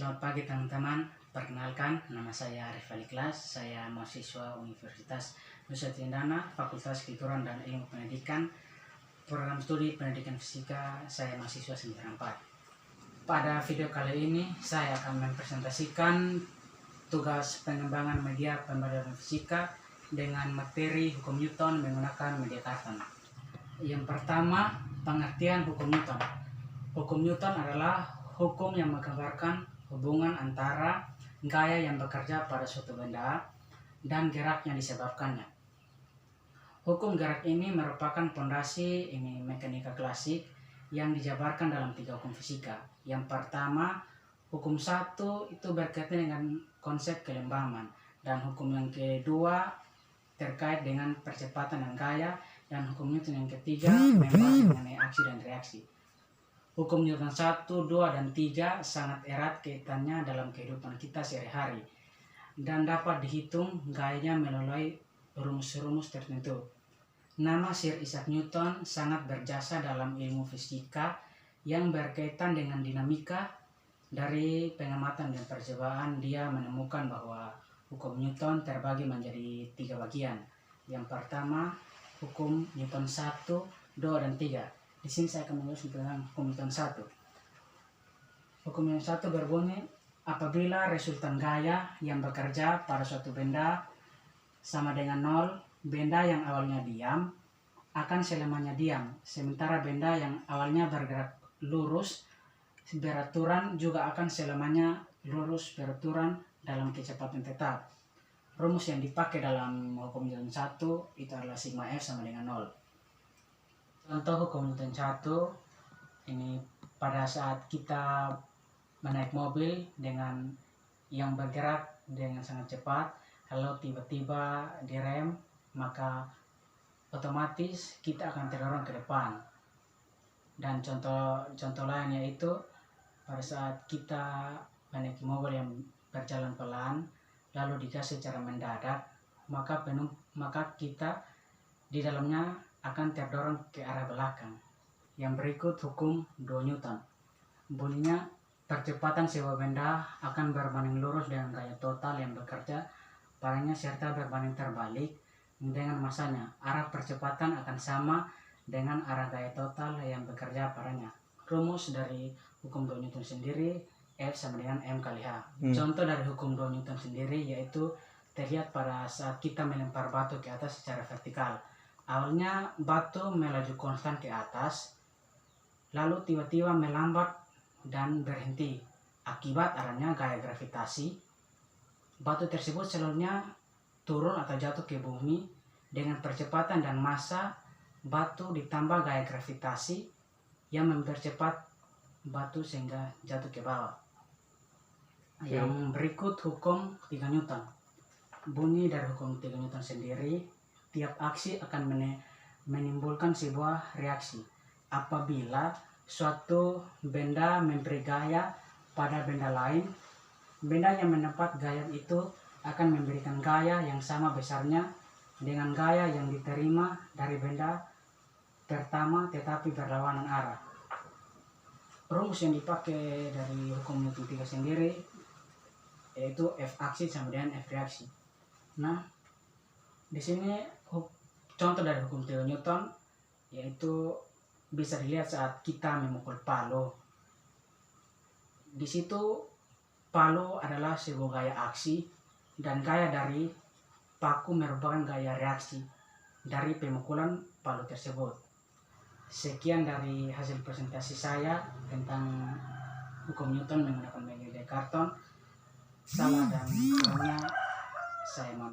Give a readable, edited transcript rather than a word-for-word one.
Selamat pagi teman-teman, perkenalkan nama saya Arif Aliklas, saya mahasiswa Universitas Nusa Tenggara, Fakultas Kedokteran dan Ilmu Pendidikan, program studi pendidikan fisika, saya mahasiswa semester 4. Pada video kali ini, saya akan mempresentasikan tugas pengembangan media pembelajaran fisika dengan materi hukum Newton menggunakan media karton. Yang pertama, pengertian hukum Newton. Hukum Newton adalah hukum yang menggambarkan hubungan antara gaya yang bekerja pada suatu benda dan gerak yang disebabkannya. Hukum gerak ini merupakan fondasi mekanika klasik yang dijabarkan dalam 3 hukum fisika. Yang pertama, hukum 1 itu berkaitan dengan konsep kelembaman, dan hukum yang kedua terkait dengan percepatan dan gaya, dan hukum Newton yang ketiga membahas mengenai aksi dan reaksi. Hukum Newton 1, 2, dan 3 sangat erat kaitannya dalam kehidupan kita sehari-hari dan dapat dihitung gayanya melalui rumus-rumus tertentu. Nama Sir Isaac Newton sangat berjasa dalam ilmu fisika yang berkaitan dengan dinamika. Dari pengamatan dan percobaan dia menemukan bahwa hukum Newton terbagi menjadi 3 bagian. Yang pertama, hukum Newton 1, 2, dan 3. Di sini saya akan menulis tentang hukum Newton 1. Hukum Newton 1 berbunyi, apabila resultan gaya yang bekerja pada suatu benda sama dengan 0, benda yang awalnya diam akan selamanya diam, sementara benda yang awalnya bergerak lurus beraturan juga akan selamanya lurus beraturan dalam kecepatan tetap. Rumus yang dipakai dalam hukum Newton 1 itu adalah sigma F sama dengan 0. Contoh hukum Newton 1 ini pada saat kita menaik mobil dengan yang bergerak dengan sangat cepat, lalu tiba-tiba direm, maka otomatis kita akan terdorong ke depan. Dan contoh lain yaitu pada saat kita menaiki mobil yang berjalan pelan lalu digas secara mendadak, maka kita di dalamnya akan terdorong ke arah belakang. Yang berikut hukum 2 Newton. Bunyinya, percepatan sebuah benda akan berbanding lurus dengan gaya total yang bekerja padanya serta berbanding terbalik dengan masanya. Arah percepatan akan sama dengan arah gaya total yang bekerja padanya. Rumus dari hukum 2 Newton sendiri, F sama dengan M kali H. Contoh dari hukum 2 Newton sendiri yaitu terlihat pada saat kita melempar batu ke atas secara vertikal. Awalnya batu melaju konstan ke atas, lalu tiba-tiba melambat dan berhenti. Akibat adanya gaya gravitasi, batu tersebut selanjutnya turun atau jatuh ke bumi dengan percepatan dan massa batu ditambah gaya gravitasi yang mempercepat batu sehingga jatuh ke bawah. Yang berikut hukum 3 Newton. Bunyi dari hukum 3 Newton sendiri, tiap aksi akan menimbulkan sebuah reaksi apabila suatu benda memberi gaya pada benda lain. Benda yang mendapat gaya itu akan memberikan gaya yang sama besarnya dengan gaya yang diterima dari benda pertama tetapi berlawanan arah. Rumus yang dipakai dari hukum Newton 3 sendiri yaitu F aksi sama dengan F reaksi. Nah, di sini contoh dari hukum 3 Newton yaitu bisa dilihat saat kita memukul palu. Di situ palu adalah sebuah gaya aksi dan gaya dari paku merupakan gaya reaksi dari pemukulan palu tersebut. Sekian dari hasil presentasi saya tentang hukum Newton menggunakan media karton. Salah dan kurangnya saya mohon.